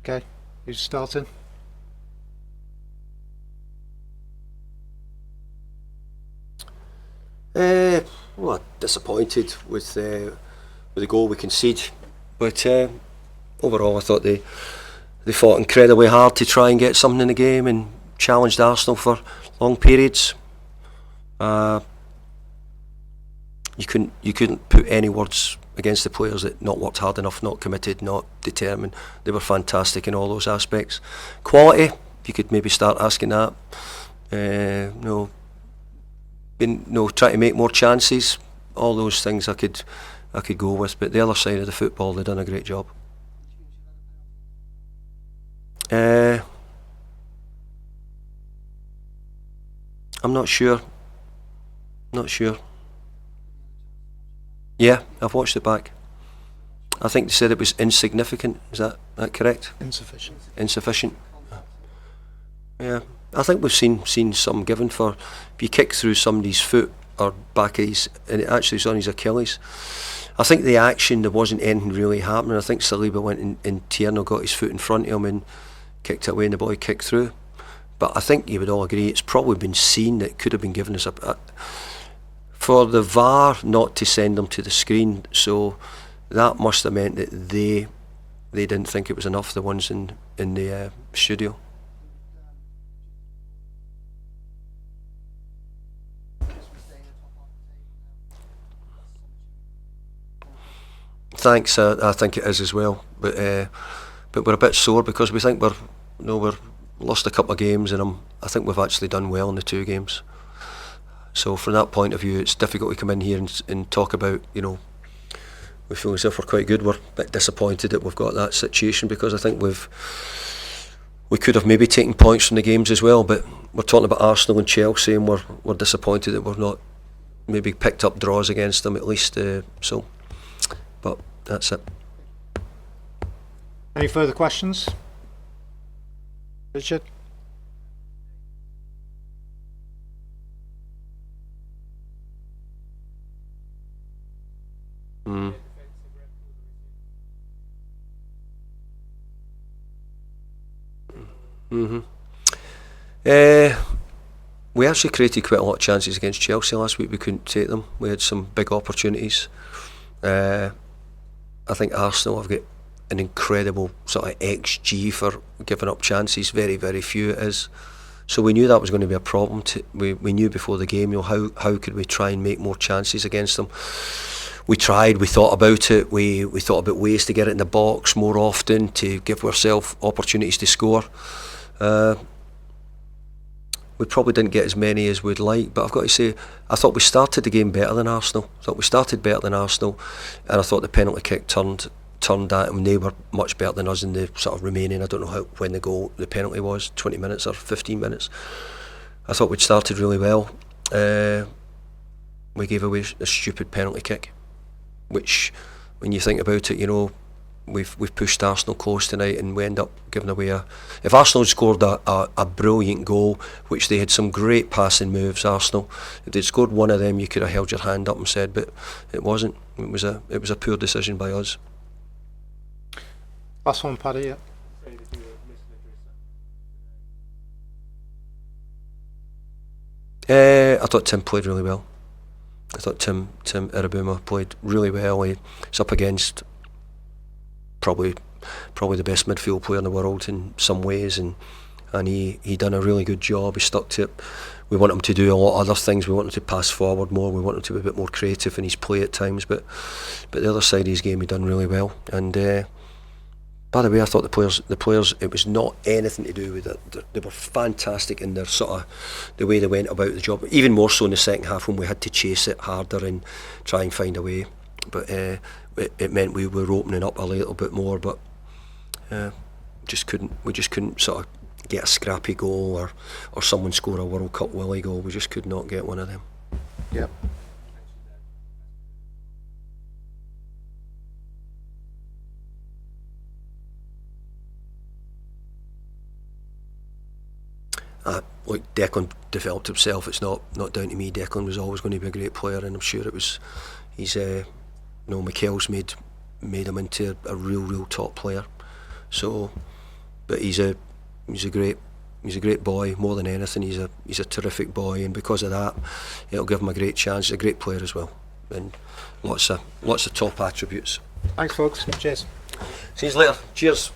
Okay, who's starting? Well, disappointed with the goal we conceded, but overall I thought they fought incredibly hard to try and get something in the game and challenged Arsenal for long periods. You couldn't put any words against the players that not worked hard enough, not committed, not determined. They were fantastic in all those aspects. Quality, you could maybe start asking that. Trying to make more chances. All those things I could go with, but the other side of the football, they've done a great job. I'm not sure. Yeah, I've watched it back. I think they said it was insignificant. Is that correct? Insufficient. Yeah, I think we've seen some given for if you kick through somebody's foot or back of his, and it actually is on his Achilles. I think the action, there wasn't anything really happening. I think Saliba went in Tierno, got his foot in front of him and kicked it away, and the boy kicked through. But I think you would all agree it's probably been seen that it could have been given as for the VAR not to send them to the screen, so that must have meant that they didn't think it was enough, the ones in the studio. Thanks, I think it is as well, but we're a bit sore because we think we're lost a couple of games, and I think we've actually done well in the 2 games. So from that point of view, it's difficult to come in here and talk about, we feel as if we're quite good. We're a bit disappointed that we've got that situation because I think we could have maybe taken points from the games as well, but we're talking about Arsenal and Chelsea, and we're disappointed that we've not maybe picked up draws against them at least. But that's it. Any further questions? Richard? We actually created quite a lot of chances against Chelsea last week. We couldn't take them. We had some big opportunities. I think Arsenal have got an incredible sort of XG for giving up chances. Very, very few it is. So we knew that was going to be a problem. We knew before the game, how could we try and make more chances against them. We tried, we thought about it, we thought about ways to get it in the box more often, to give ourselves opportunities to score. We probably didn't get as many as we'd like, but I've got to say, I thought we started the game better than Arsenal. And I thought the penalty kick turned that, and they were much better than us in the sort of remaining, I don't know when the penalty was, 20 minutes or 15 minutes. I thought we'd started really well. We gave away a stupid penalty kick, which, when you think about it, we've pushed Arsenal close tonight, and we end up giving away if Arsenal had scored a brilliant goal, which they had some great passing moves, Arsenal, if they'd scored one of them, you could have held your hand up and said, but it wasn't. It was a poor decision by us. Last one, Paddy. I thought Tim played really well. I thought Tim Irabuma played really well. He's up against probably the best midfield player in the world in some ways, and he done a really good job. He stuck to it. We want him to do a lot of other things. We want him to pass forward more. We want him to be a bit more creative in his play at times. But the other side of his game, he done really well. And by the way, I thought the players, it was not anything to do with it. They were fantastic in their sort of the way they went about the job. Even more so in the second half, when we had to chase it harder and try and find a way. But it meant we were opening up a little bit more. But we just couldn't sort of get a scrappy goal or someone score a World Cup Willie goal. We just could not get one of them. Yep. Like Declan developed himself. It's not down to me. Declan was always going to be a great player, and I'm sure it was. Mikel's made him into a real top player. So but he's a great boy. More than anything, he's a terrific boy, and because of that, it'll give him a great chance. He's a great player as well, and lots of top attributes. Thanks, folks. Cheers. See you later. Cheers.